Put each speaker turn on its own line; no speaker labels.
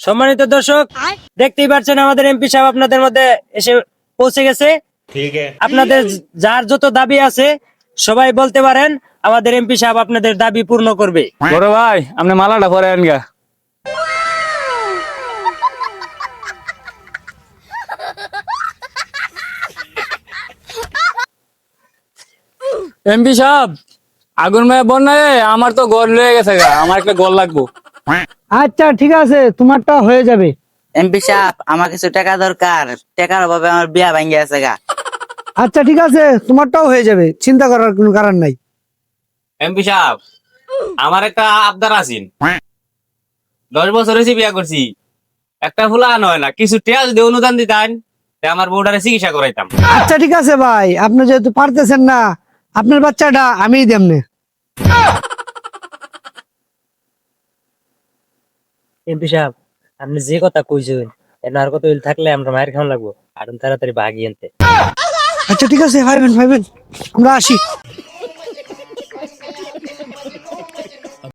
সম্মানিত দর্শক, দেখতেই পাচ্ছেন আমাদের এমপি সাহেব আপনাদের মধ্যে এসে পৌঁছে গেছে। আপনাদের যার যত দাবি আছে সবাই বলতে পারেন, আমাদের এমপি সাহেব আপনাদের দাবি পূর্ণ করবে।
বড় ভাই আপনি মালাটা পরে আনগা। এমপি সাহেব, আগুন মেয়ে বন্যায় আমার তো গড় লয়ে গেছে গা, আমার একটা গড় লাগবো।
আচ্ছা ঠিক আছে, তোমারটা হয়ে যাবে।
এমপি সাহেব আমার কিছু টাকা দরকার, টাকার অভাবে আমার বিয়া ভাঙ্গে আছে গা।
আচ্ছা ঠিক আছে, তোমারটাও হয়ে যাবে, চিন্তা করার কোনো কারণ নাই।
এমপি সাহেব, আমার একটা আবদার আছেন। 10 বছর হয়েছে বিয়া করছি, একটা ফুলা নয় না, কিছু টেয়া যদি অনুদান দিতেন তে আমার বউটারে চিকিৎসা করাইতাম।
আচ্ছা ঠিক আছে ভাই, আপনি যেহেতু পারতেছেন না, আপনার বাচ্চাটা আমিই দেমনে।
এমপি সাহেব, আপনি যে কথা কইছেন এনার কথা থাকলে আমরা মায়ের খাওয়া লাগবো, আর তাড়াতাড়ি ভাগি আনতে।
আচ্ছা ঠিক আছে, ভাইবেন ভাইবেন, আমরা আসি।